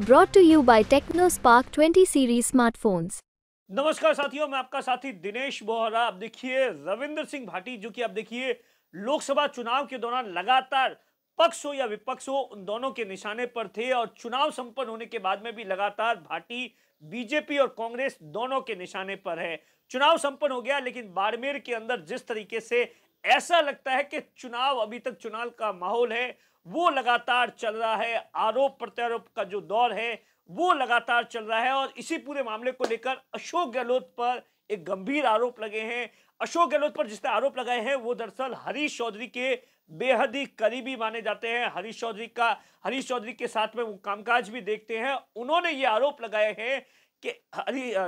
Brought to you by TechnoSpark 20 series smartphones. नमस्कार साथियों, मैं आपका साथी दिनेश बोहरा। अब देखिए रविंद्र सिंह भाटी जो कि अब देखिए लोकसभा चुनाव के दौरान लगातार पक्ष हो या विपक्ष हो उन दोनों के निशाने पर थे और चुनाव संपन्न होने के बाद में भी लगातार भाटी बीजेपी और कांग्रेस दोनों के निशाने पर है। चुनाव संपन्न हो गया लेकिन बाड़मेर के अंदर जिस तरीके से ऐसा लगता है कि चुनाव अभी तक चुनाव का माहौल है वो लगातार चल रहा है। आरोप प्रत्यारोप का जो दौर है वो लगातार चल रहा है और इसी पूरे मामले को लेकर अशोक गहलोत पर एक गंभीर आरोप लगे हैं। अशोक गहलोत पर जिसने आरोप लगाए हैं वो दरअसल हरीश चौधरी के बेहद ही करीबी माने जाते हैं। हरीश चौधरी के साथ में वो कामकाज भी देखते हैं। उन्होंने ये आरोप लगाए हैं कि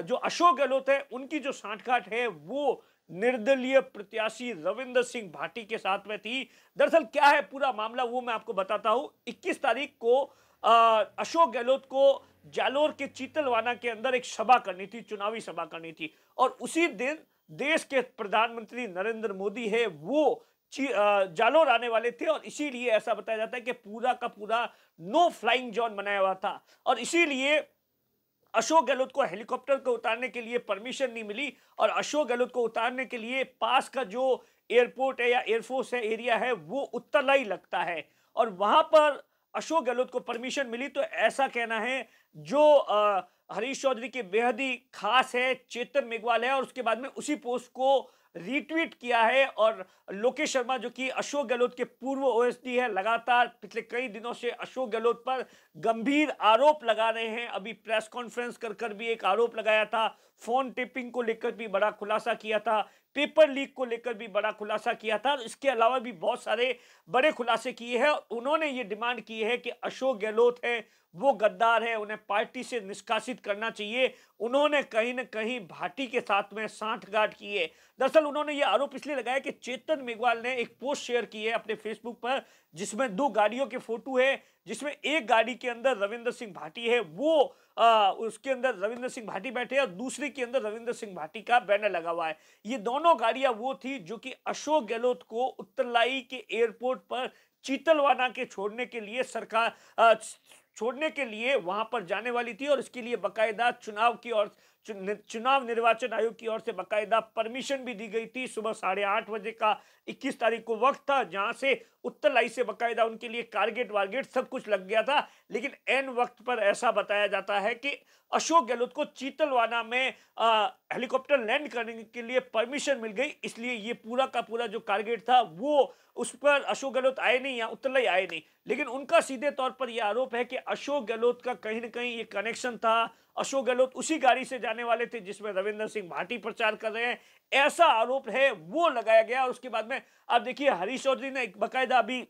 जो अशोक गहलोत है उनकी जो सांठगांठ है वो निर्दलीय प्रत्याशी रविंद्र सिंह भाटी के साथ में थी। दरअसल क्या है पूरा मामला वो मैं आपको बताता हूं। 21 तारीख को अशोक गहलोत को जालोर के चीतलवाना के अंदर एक सभा करनी थी, चुनावी सभा करनी थी और उसी दिन देश के प्रधानमंत्री नरेंद्र मोदी है वो जालोर आने वाले थे और इसीलिए ऐसा बताया जाता है कि पूरा का पूरा नो फ्लाइंग जोन बनाया हुआ था और इसीलिए अशोक गहलोत को हेलीकॉप्टर को उतारने के लिए परमिशन नहीं मिली और अशोक गहलोत को उतारने के लिए पास का जो एयरपोर्ट है या एयरफोर्स है एरिया है वो उत्तरलाई लगता है और वहां पर अशोक गहलोत को परमिशन मिली। तो ऐसा कहना है जो हरीश चौधरी के बेहद ही खास है चेतन मेघवाल है और उसके बाद में उसी पोस्ट को रीट्वीट किया है और लोकेश शर्मा जो कि अशोक गहलोत के पूर्व ओएसडी है लगातार पिछले कई दिनों से अशोक गहलोत पर गंभीर आरोप लगा रहे हैं। अभी प्रेस कॉन्फ्रेंस कर भी एक आरोप लगाया था, फोन टेपिंग को लेकर भी बड़ा खुलासा किया था, पेपर लीक को लेकर भी बड़ा खुलासा किया था। इसके अलावा भी बहुत सारे बड़े खुलासे किए हैं। उन्होंने ये डिमांड की है कि अशोक गहलोत है वो गद्दार है, उन्हें पार्टी से निष्कासित करना चाहिए। उन्होंने कहीं ना कहीं भाटी के साथ में सांठगांठ की है। दरअसल उन्होंने ये आरोप इसलिए लगाया कि चेतन मेघवाल ने एक पोस्ट शेयर की है अपने फेसबुक पर जिसमें दो गाड़ियों के फोटो है, जिसमें एक गाड़ी के अंदर रविंद्र सिंह भाटी है वो उसके अंदर रविंद्र सिंह भाटी बैठे और दूसरी के अंदर रविंद्र सिंह भाटी का बैनर लगा हुआ है। ये दोनों गाड़ियां वो थी जो कि अशोक गहलोत को उत्तरलाई के एयरपोर्ट पर चीतलवाना के छोड़ने के लिए वहां पर जाने वाली थी और इसके लिए बकायदा चुनाव निर्वाचन आयोग की ओर से बकायदा परमिशन भी दी गई थी। सुबह 8:30 बजे का 21 तारीख को वक्त था जहां से उत्तरलाई से बकायदा उनके लिए कारगेट वारगेट सब कुछ लग गया था। लेकिन एन वक्त पर ऐसा बताया जाता है कि अशोक गहलोत को चीतलवाना में हेलीकॉप्टर लैंड करने के लिए परमिशन मिल गई, इसलिए ये पूरा का पूरा जो कारगेट था वो उस पर अशोक गहलोत आए नहीं या उत्तरलाई आए नहीं। लेकिन उनका सीधे तौर पर यह आरोप है कि अशोक गहलोत का कहीं ना कहीं ये कनेक्शन था। अशोक गहलोत उसी गाड़ी से जाने वाले थे जिसमें रविंद्र सिंह भाटी प्रचार कर रहे हैं, ऐसा आरोप है वो लगाया गया। और उसके बाद में आप देखिए हरीश चौधरी ने एक बकायदा अभी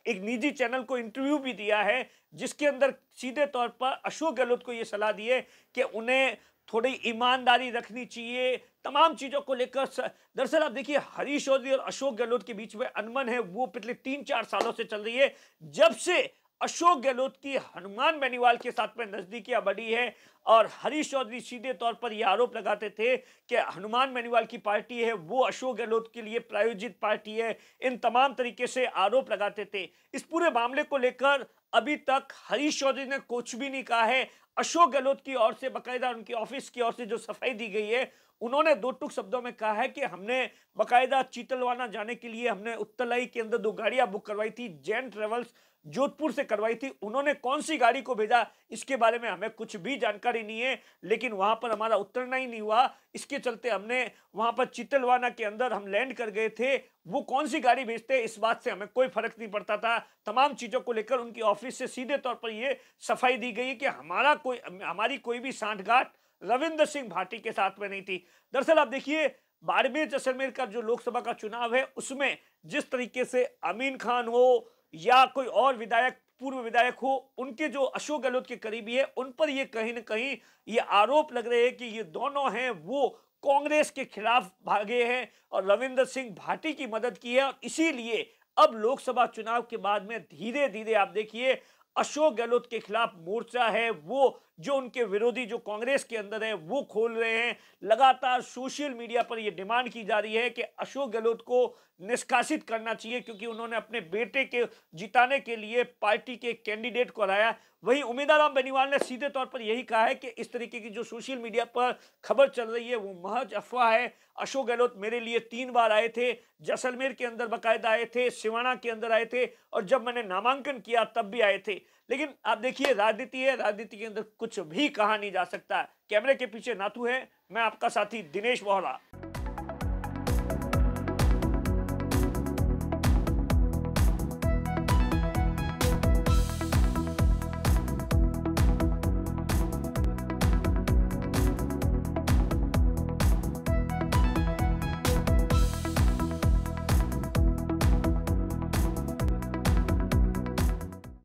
एक निजी चैनल को इंटरव्यू भी दिया है जिसके अंदर सीधे तौर पर अशोक गहलोत को यह सलाह दी है कि उन्हें थोड़ी ईमानदारी रखनी चाहिए तमाम चीजों को लेकर। दरअसल आप देखिए हरीश चौधरी और अशोक गहलोत के बीच में अनबन है वो पिछले 3-4 सालों से चल रही है जब से अशोक गहलोत की हनुमान बेनीवाल के साथ में नजदीकियां बढ़ी है। और हरीश चौधरी सीधे तौर पर यह आरोप लगाते थे कि हनुमान बेनीवाल की पार्टी है वो अशोक गहलोत के लिए प्रायोजित पार्टी है, इन तमाम तरीके से आरोप लगाते थे। इस पूरे मामले को लेकर अभी तक हरीश चौधरी ने कुछ भी नहीं कहा है। अशोक गहलोत की ओर से बकायदा उनकी ऑफिस की ओर से जो सफाई दी गई है उन्होंने दो टूक शब्दों में कहा है कि हमने बकायदा चीतलवाना जाने के लिए हमने उत्तरलाई के अंदर 2 गाड़ियां बुक करवाई थी, जैन ट्रेवल्स जोधपुर से करवाई थी। उन्होंने कौन सी गाड़ी को भेजा इसके बारे में हमें कुछ भी जानकारी नहीं है, लेकिन वहां पर हमारा उतरना ही नहीं हुआ, इसके चलते हमने वहां पर चीतलवाना के अंदर हम लैंड कर गए थे। वो कौन सी गाड़ी भेजते इस बात से हमें कोई फर्क नहीं पड़ता था। तमाम चीजों को लेकर उनकी ऑफिस से सीधे तौर पर यह सफाई दी गई कि हमारी कोई भी सांठगांठ रविंद्र सिंह भाटी के साथ में नहीं थी। दरअसल आप देखिए बाड़मेर जैसलमेर का जो लोकसभा का चुनाव है उसमें जिस तरीके से अमीन खान हो या कोई और विधायक पूर्व विधायक हो उनके जो अशोक गहलोत के करीबी है उन पर ये कहीं ना कहीं ये आरोप लग रहे हैं कि ये दोनों हैं वो कांग्रेस के खिलाफ भागे हैं और रविंद्र सिंह भाटी की मदद की है। और इसीलिए अब लोकसभा चुनाव के बाद में धीरे धीरे आप देखिए अशोक गहलोत के खिलाफ मोर्चा है वो जो उनके विरोधी जो कांग्रेस के अंदर है वो खोल रहे हैं। लगातार सोशल मीडिया पर यह डिमांड की जा रही है कि अशोक गहलोत को निष्कासित करना चाहिए, क्योंकि उन्होंने अपने बेटे के जिताने के लिए पार्टी के कैंडिडेट को हराया। वहीं उमेदवार बेनीवाल ने सीधे तौर पर यही कहा है कि इस तरीके की जो सोशल मीडिया पर खबर चल रही है वो महज अफवाह है। अशोक गहलोत मेरे लिए 3 बार आए थे, जैसलमेर के अंदर बाकायदा आए थे, सिवाना के अंदर आए थे, और जब मैंने नामांकन किया तब भी आए थे। लेकिन आप देखिए, राजनीति है, राजनीति के अंदर कुछ भी कहा नहीं जा सकता। कैमरे के पीछे नाथू है, मैं आपका साथी दिनेश बोहरा।